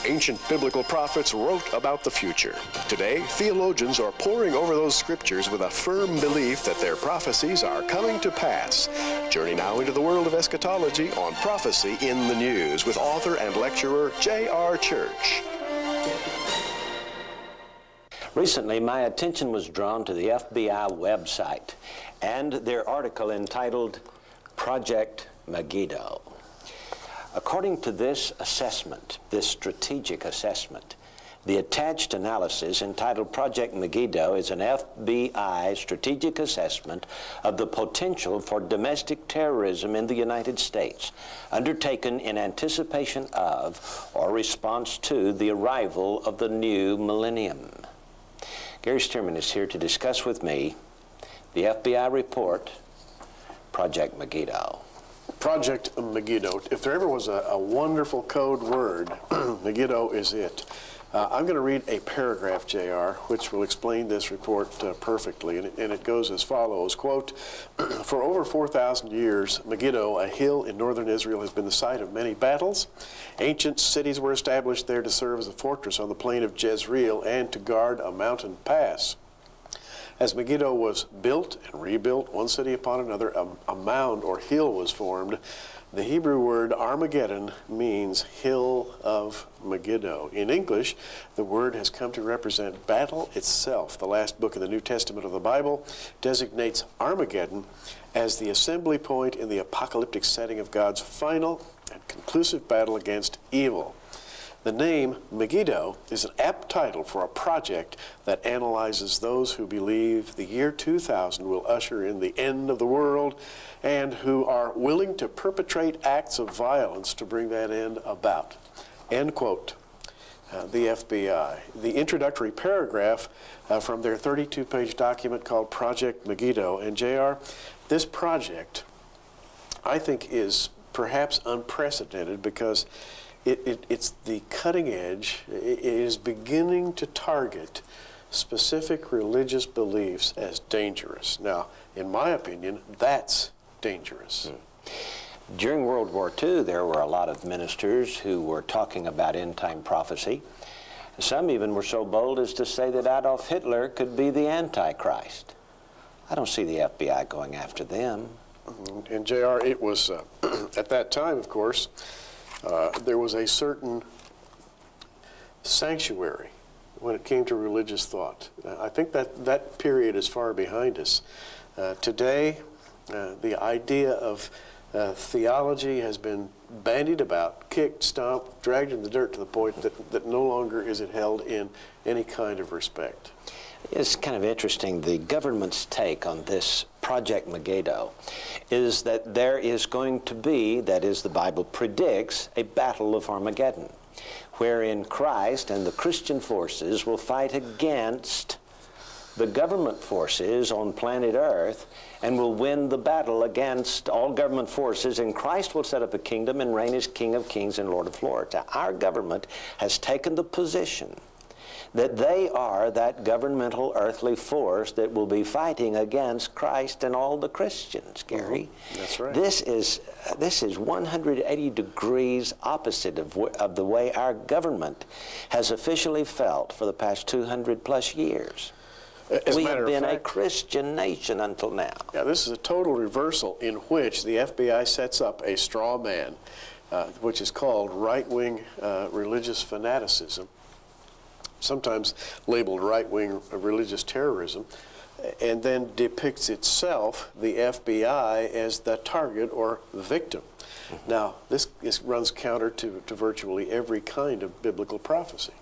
Ancient biblical prophets wrote about the future. Today, theologians are poring over those scriptures with a firm belief that their prophecies are coming to pass. Journey now into the world of eschatology on Prophecy in the News with author and lecturer J.R. Church. Recently, my attention was drawn to the FBI website and their article entitled Project Megiddo. According to this assessment, this strategic assessment, the attached analysis entitled Project Megiddo is an FBI strategic assessment of the potential for domestic terrorism in the United States, undertaken in anticipation of or response to the arrival of the new millennium. Gary Stearman is here to discuss with me the FBI report, Project Megiddo. Project Megiddo. If there ever was a wonderful code word, Megiddo is it. I'm going to read a paragraph, JR, which will explain this report perfectly, and it goes as follows, quote, "For over 4,000 years, Megiddo, a hill in northern Israel, has been the site of many battles. Ancient cities were established there to serve as a fortress on the plain of Jezreel and to guard a mountain pass. As Megiddo was built and rebuilt, one city upon another, a mound or hill was formed. The Hebrew word Armageddon means hill of Megiddo. In English, the word has come to represent battle itself. The last book of the New Testament of the Bible designates Armageddon as the assembly point in the apocalyptic setting of God's final and conclusive battle against evil. The name Megiddo is an apt title for a project that analyzes those who believe the year 2000 will usher in the end of the world and who are willing to perpetrate acts of violence to bring that end about." End quote. The FBI. The introductory paragraph from their 32-page document called Project Megiddo. And JR, this project, I think, is perhaps unprecedented because it's the cutting edge. It is beginning to target specific religious beliefs as dangerous. Now, in my opinion, that's dangerous. During World War II, there were a lot of ministers who were talking about end-time prophecy. Some even were so bold as to say that Adolf Hitler could be the Antichrist. I don't see the FBI going after them. And JR, it was, at that time, of course, there was a certain sanctuary when it came to religious thought. I think that period is far behind us. Today, the idea of theology has been bandied about, kicked, stomped, dragged in the dirt to the point that no longer is it held in any kind of respect. It's kind of interesting. The government's take on this Project Megiddo is that there is going to be, that is, the Bible predicts, a battle of Armageddon, wherein Christ and the Christian forces will fight against the government forces on planet Earth and will win the battle against all government forces, and Christ will set up a kingdom and reign as King of Kings and Lord of Lords. Now, our government has taken the position that they are that governmental earthly force that will be fighting against Christ and all the Christians, Gary. That's right. This is 180 degrees opposite of the way our government has officially felt for the past 200 plus years. We have been a Christian nation until now. Yeah, this is a total reversal in which the FBI sets up a straw man, which is called right-wing religious fanaticism, sometimes labeled right-wing religious terrorism, and then depicts itself, the FBI, as the target or victim. Now, this runs counter to virtually every kind of biblical prophecy.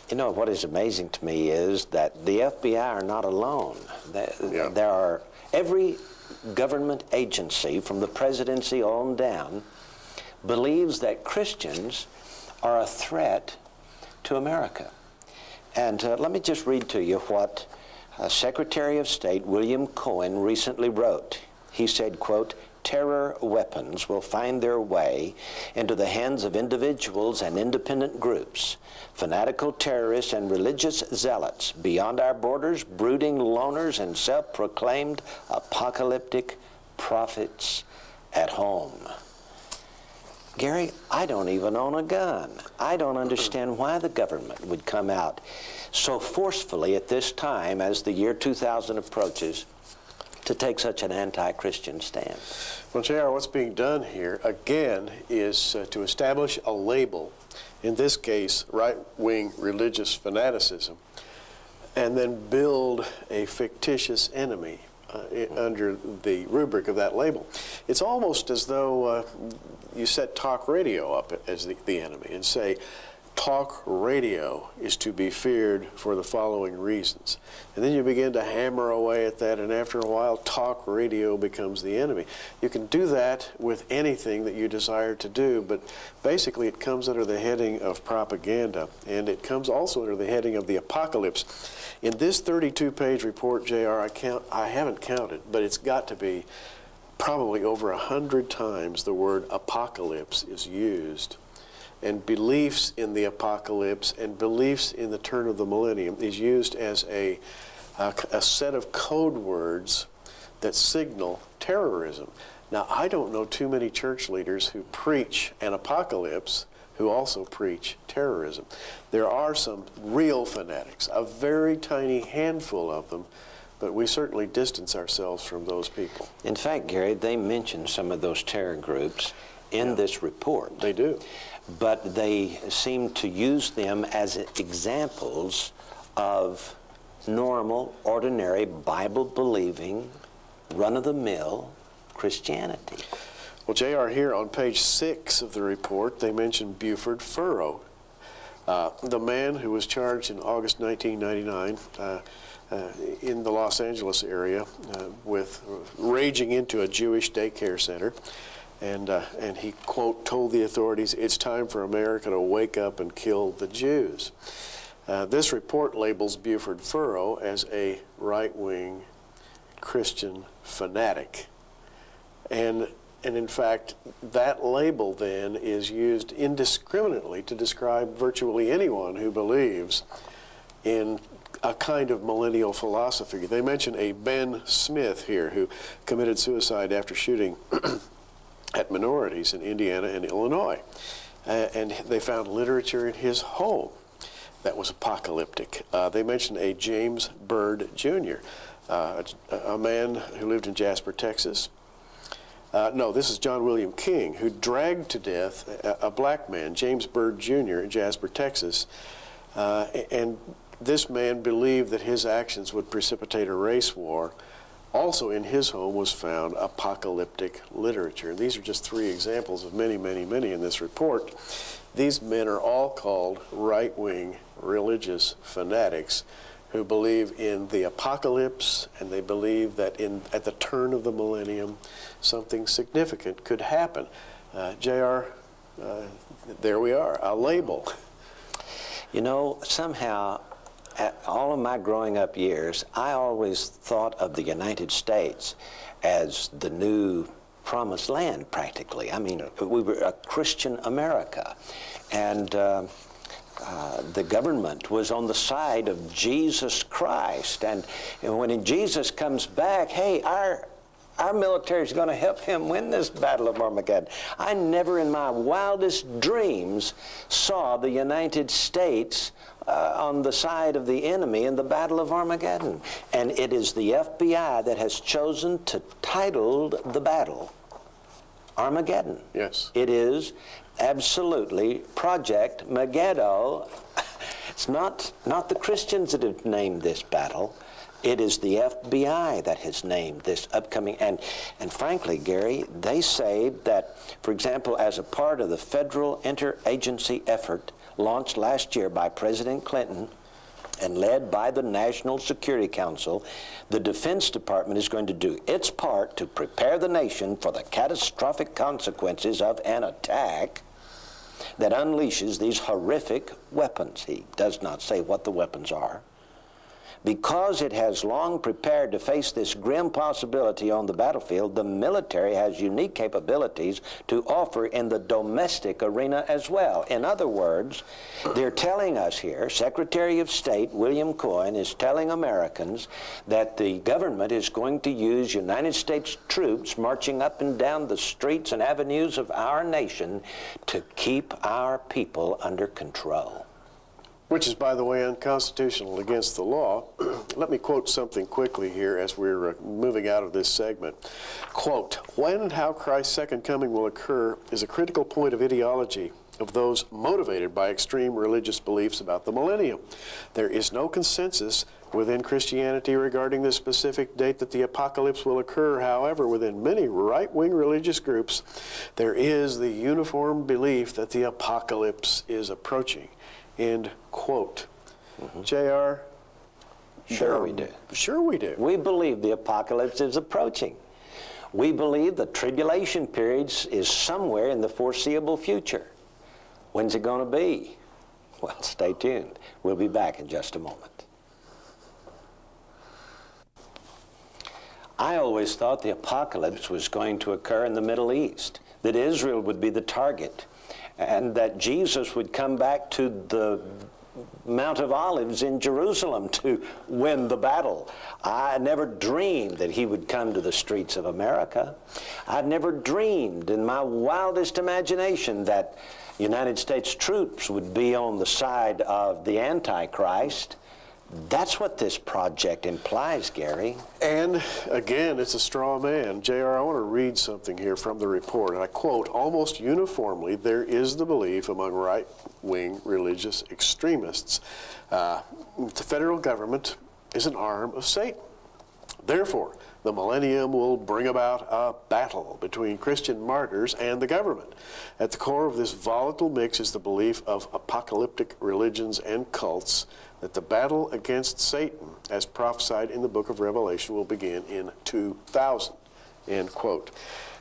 You know, what is amazing to me is that the FBI are not alone. There are, every government agency from the presidency on down believes that Christians are a threat to America. And let me just read to you what Secretary of State William Cohen recently wrote. He said, quote, "Terror weapons will find their way into the hands of individuals and independent groups, fanatical terrorists and religious zealots beyond our borders, brooding loners and self-proclaimed apocalyptic prophets at home." Gary, I don't even own a gun. I don't understand why the government would come out so forcefully at this time, as the year 2000 approaches, to take such an anti-Christian stand. Well, J.R., what's being done here, again, is to establish a label, in this case, right-wing religious fanaticism, and then build a fictitious enemy under the rubric of that label. It's almost as though you set talk radio up as the enemy and say, talk radio is to be feared for the following reasons. And then you begin to hammer away at that, and after a while, talk radio becomes the enemy. You can do that with anything that you desire to do, but basically it comes under the heading of propaganda, and it comes also under the heading of the apocalypse. In this 32-page report, J.R., I haven't counted, but it's got to be probably over 100 times the word apocalypse is used. And beliefs in the apocalypse and beliefs in the turn of the millennium is used as a set of code words that signal terrorism. Now, I don't know too many church leaders who preach an apocalypse who also preach terrorism. There are some real fanatics, a very tiny handful of them, but we certainly distance ourselves from those people. In fact, Gary, they mention some of those terror groups in this report. They do. But they seem to use them as examples of normal, ordinary, Bible-believing, run-of-the-mill Christianity. Well, J.R., here on page 6 of the report, they mention Buford Furrow, the man who was charged in August 1999 in the Los Angeles area with raging into a Jewish daycare center. And he, quote, told the authorities, "It's time for America to wake up and kill the Jews." This report labels Buford Furrow as a right-wing Christian fanatic. And in fact, that label then is used indiscriminately to describe virtually anyone who believes in a kind of millennial philosophy. They mention a Ben Smith here who committed suicide after shooting at minorities in Indiana and Illinois. And they found literature in his home that was apocalyptic. They mentioned a James Byrd Jr., a man who lived in Jasper, Texas. No, this is John William King, who dragged to death a black man, James Byrd Jr., in Jasper, Texas. And this man believed that his actions would precipitate a race war. Also in his home was found apocalyptic literature. And these are just 3 examples of many, many, many in this report. These men are all called right-wing religious fanatics who believe in the apocalypse, and they believe that at the turn of the millennium, something significant could happen. J.R., there we are, a label. You know, somehow, all of my growing up years, I always thought of the United States as the new promised land, practically. I mean, we were a Christian America. And the government was on the side of Jesus Christ. And when Jesus comes back, hey, our military is going to help him win this battle of Armageddon. I never in my wildest dreams saw the United States on the side of the enemy in the Battle of Armageddon. And it is the FBI that has chosen to title the battle Armageddon. Yes. It is absolutely Project Megiddo. It's not the Christians that have named this battle. It is the FBI that has named this upcoming, and frankly, Gary, they say that, for example, as a part of the federal interagency effort launched last year by President Clinton and led by the National Security Council, the Defense Department is going to do its part to prepare the nation for the catastrophic consequences of an attack that unleashes these horrific weapons. He does not say what the weapons are. Because it has long prepared to face this grim possibility on the battlefield, the military has unique capabilities to offer in the domestic arena as well. In other words, they're telling us here, Secretary of State William Coyne is telling Americans that the government is going to use United States troops marching up and down the streets and avenues of our nation to keep our people under control. Which is, by the way, unconstitutional, against the law. Let me quote something quickly here as we're moving out of this segment. Quote, "When and how Christ's second coming will occur is a critical point of ideology of those motivated by extreme religious beliefs about the millennium. There is no consensus within Christianity regarding the specific date that the apocalypse will occur. However, within many right-wing religious groups, there is the uniform belief that the apocalypse is approaching." End quote. J.R.? Sure we do. Sure we do. We believe the apocalypse is approaching. We believe the tribulation period is somewhere in the foreseeable future. When's it going to be? Well, stay tuned. We'll be back in just a moment. I always thought the apocalypse was going to occur in the Middle East, that Israel would be the target, and that Jesus would come back to the Mount of Olives in Jerusalem to win the battle. I never dreamed that he would come to the streets of America. I'd never dreamed in my wildest imagination that United States troops would be on the side of the Antichrist. That's what this project implies, Gary. And again, it's a straw man. J.R., I want to read something here from the report. And I quote, "Almost uniformly, there is the belief among right-wing religious extremists the federal government is an arm of Satan. Therefore, the millennium will bring about a battle between Christian martyrs and the government. At the core of this volatile mix is the belief of apocalyptic religions and cults that the battle against Satan, as prophesied in the book of Revelation, will begin in 2000, end quote.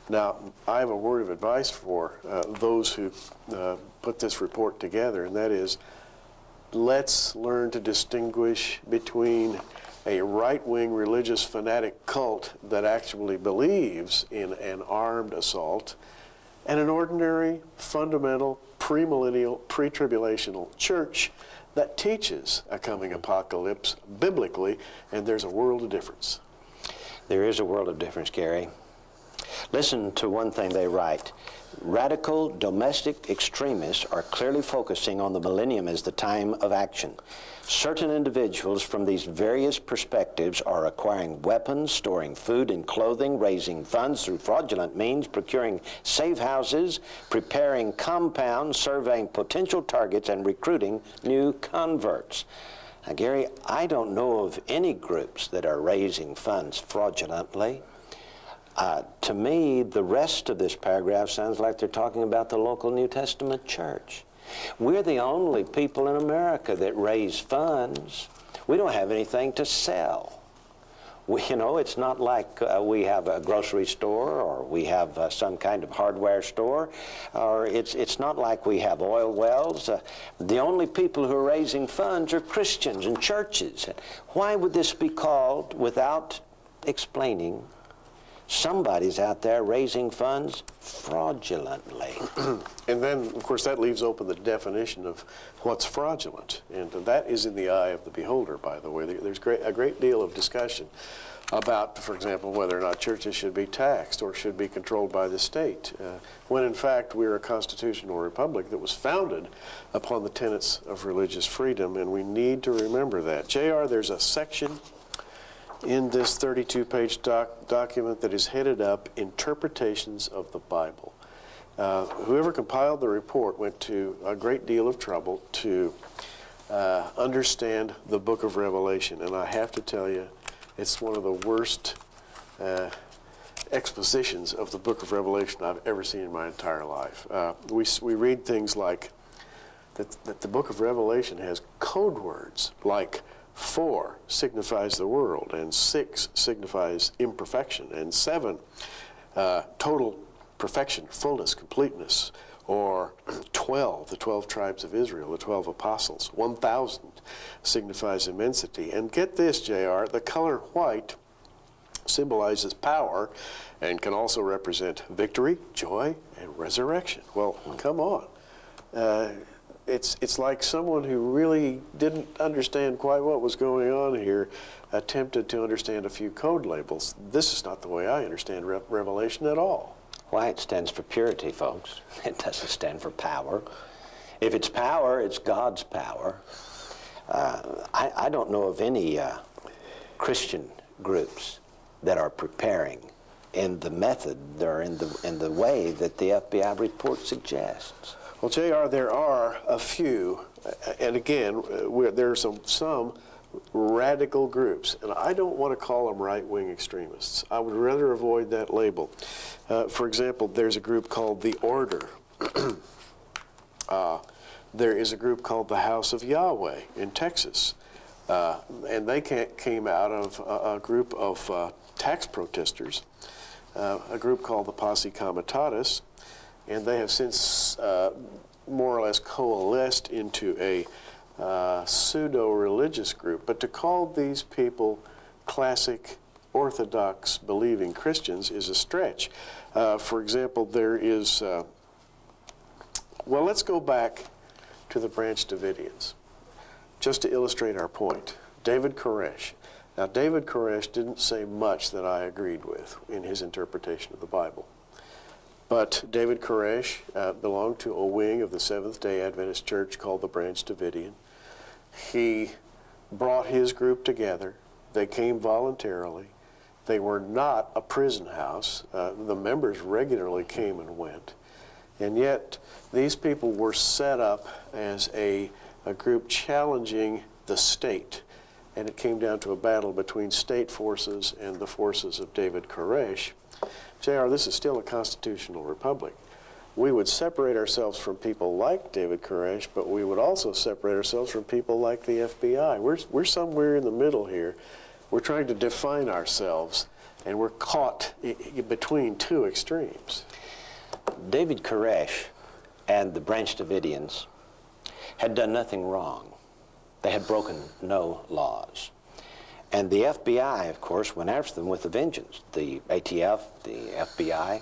Now, I have a word of advice for those who put this report together, and that is, let's learn to distinguish between a right-wing religious fanatic cult that actually believes in an armed assault and an ordinary, fundamental, premillennial, pre-tribulational church that teaches a coming apocalypse biblically, and there's a world of difference. There is a world of difference, Gary. Listen to one thing they write. Radical domestic extremists are clearly focusing on the millennium as the time of action. Certain individuals from these various perspectives are acquiring weapons, storing food and clothing, raising funds through fraudulent means, procuring safe houses, preparing compounds, surveying potential targets, and recruiting new converts. Now, Gary, I don't know of any groups that are raising funds fraudulently. To me, the rest of this paragraph sounds like they're talking about the local New Testament church. We're the only people in America that raise funds. We don't have anything to sell. It's not like we have a grocery store or we have some kind of hardware store, or it's not like we have oil wells. The only people who are raising funds are Christians and churches. Why would this be called, without explaining, somebody's out there raising funds fraudulently? And then, of course, that leaves open the definition of what's fraudulent. And that is in the eye of the beholder, by the way. There's a great deal of discussion about, for example, whether or not churches should be taxed or should be controlled by the state, when in fact we're a constitutional republic that was founded upon the tenets of religious freedom, and we need to remember that. J.R., there's a section in this 32-page document that is headed up Interpretations of the Bible. Whoever compiled the report went to a great deal of trouble to understand the book of Revelation, and I have to tell you, it's one of the worst expositions of the book of Revelation I've ever seen in my entire life. We read things like that the book of Revelation has code words like 4 signifies the world, and 6 signifies imperfection, and 7 total perfection, fullness, completeness, or 12, the 12 tribes of Israel, the 12 apostles. 1,000 signifies immensity. And get this, JR, the color white symbolizes power and can also represent victory, joy, and resurrection. Well, come on. It's like someone who really didn't understand quite what was going on here attempted to understand a few code labels. This is not the way I understand Revelation at all. White stands for purity, folks. It doesn't stand for power. If it's power, it's God's power. I don't know of any Christian groups that are preparing in the method or in the way that the FBI report suggests. Well, JR, there are a few, and again, there are some radical groups, and I don't want to call them right-wing extremists. I would rather avoid that label. For example, there's a group called The Order. There is a group called the House of Yahweh in Texas, and they came out of a group of tax protesters, a group called the Posse Comitatus, and they have since more or less coalesced into a pseudo-religious group. But to call these people classic Orthodox believing Christians is a stretch. For example, there is, well, let's go back to the Branch Davidians, just to illustrate our point. David Koresh. Now, David Koresh didn't say much that I agreed with in his interpretation of the Bible. But David Koresh belonged to a wing of the Seventh-day Adventist Church called the Branch Davidian. He brought his group together. They came voluntarily. They were not a prison house. The members regularly came and went. And yet, these people were set up as a group challenging the state. And it came down to a battle between state forces and the forces of David Koresh. JR, this is still a constitutional republic. We would separate ourselves from people like David Koresh, but we would also separate ourselves from people like the FBI. We're somewhere in the middle here. We're trying to define ourselves, and we're caught between two extremes. David Koresh and the Branch Davidians had done nothing wrong. They had broken no laws. And the FBI, of course, went after them with a vengeance, the ATF, the FBI.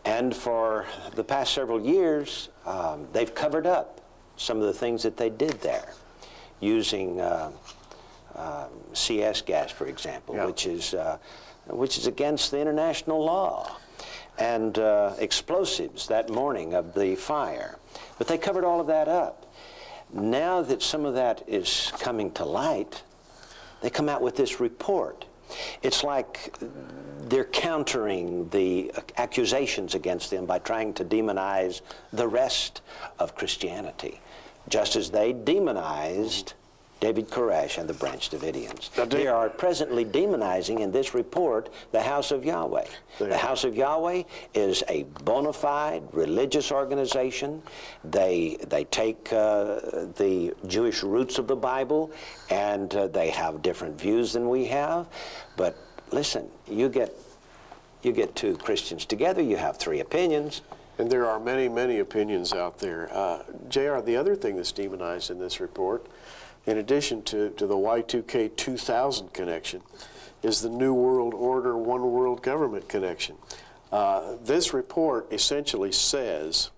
And for the past several years, they've covered up some of the things that they did there, using CS gas, for example, yeah. which is against the international law, and explosives that morning of the fire. But they covered all of that up. Now that some of that is coming to light, they come out with this report. It's like they're countering the accusations against them by trying to demonize the rest of Christianity, just as they demonized David Koresh and the Branch Davidians. They are presently demonizing in this report the House of Yahweh. The House of Yahweh is a bona fide religious organization. They take the Jewish roots of the Bible, and they have different views than we have. But listen, you get two Christians together, you have three opinions. And there are many, many opinions out there. JR, the other thing that's demonized in this report, in addition to the Y2K 2000 connection, is the New World Order, One World Government connection. This report essentially says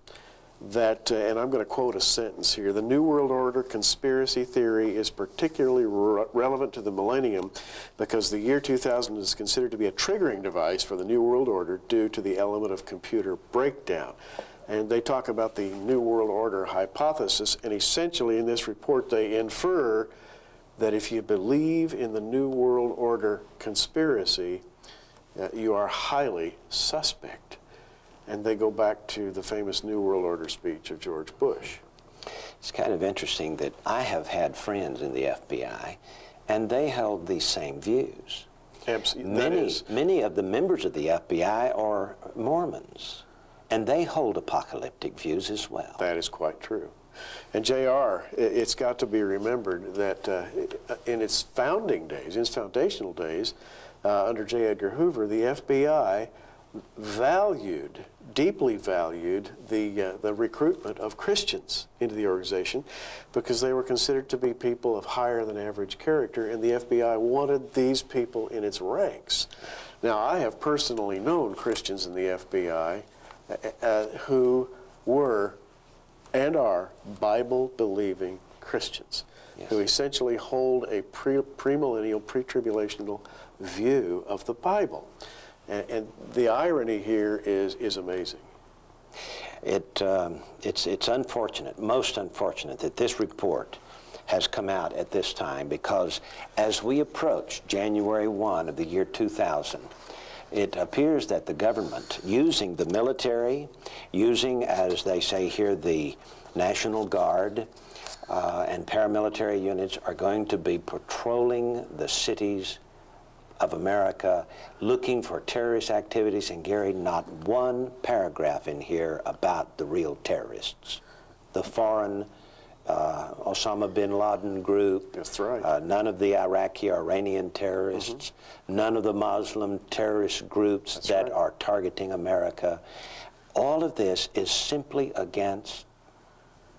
that, and I'm going to quote a sentence here, the New World Order conspiracy theory is particularly relevant to the millennium because the year 2000 is considered to be a triggering device for the New World Order due to the element of computer breakdown. And they talk about the New World Order hypothesis, and essentially in this report they infer that if you believe in the New World Order conspiracy, you are highly suspect. And they go back to the famous New World Order speech of George Bush. It's kind of interesting that I have had friends in the FBI, and they held these same views. Absolutely. Many of the members of the FBI are Mormons, and they hold apocalyptic views as well. That is quite true. And JR, it's got to be remembered that in its founding days, in its foundational days, under J. Edgar Hoover, the FBI deeply valued the recruitment of Christians into the organization because they were considered to be people of higher than average character, and the FBI wanted these people in its ranks. Now, I have personally known Christians in the FBI who were and are Bible-believing Christians, yes, who essentially hold a premillennial, pre-tribulational view of the Bible. And the irony here is amazing. It's unfortunate, most unfortunate, that this report has come out at this time, because as we approach January 1 of the year 2000, it appears that the government, using the military, using, as they say here, the National Guard and paramilitary units, are going to be patrolling the cities of America, looking for terrorist activities. And Gary, not one paragraph in here about the real terrorists, the foreign Osama bin Laden group. That's right. None of the Iraqi or Iranian terrorists, none of the Muslim terrorist groups That's that right. are targeting America. All of this is simply against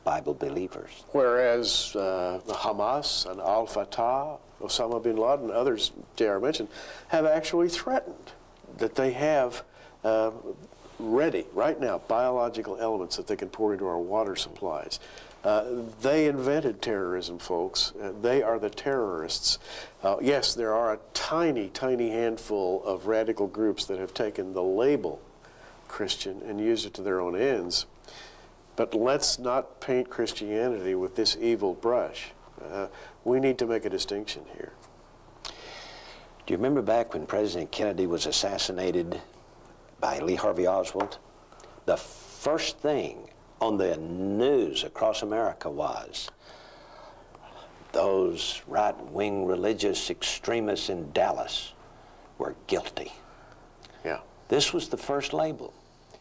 Bible believers. Whereas the Hamas and Al-Fatah, Osama bin Laden, others J.R. mentioned, have actually threatened that they have ready, right now, biological elements that they can pour into our water supplies. They invented terrorism, folks. They are the terrorists. Yes, there are a tiny, tiny handful of radical groups that have taken the label Christian and used it to their own ends. But let's not paint Christianity with this evil brush. We need to make a distinction here. Do you remember back when President Kennedy was assassinated by Lee Harvey Oswald? The first thing on the news across America was those right-wing religious extremists in Dallas were guilty. Yeah. This was the first label.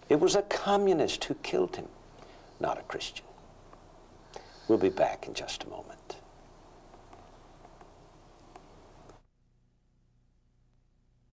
It was a communist who killed him, not a Christian. We'll be back in just a moment.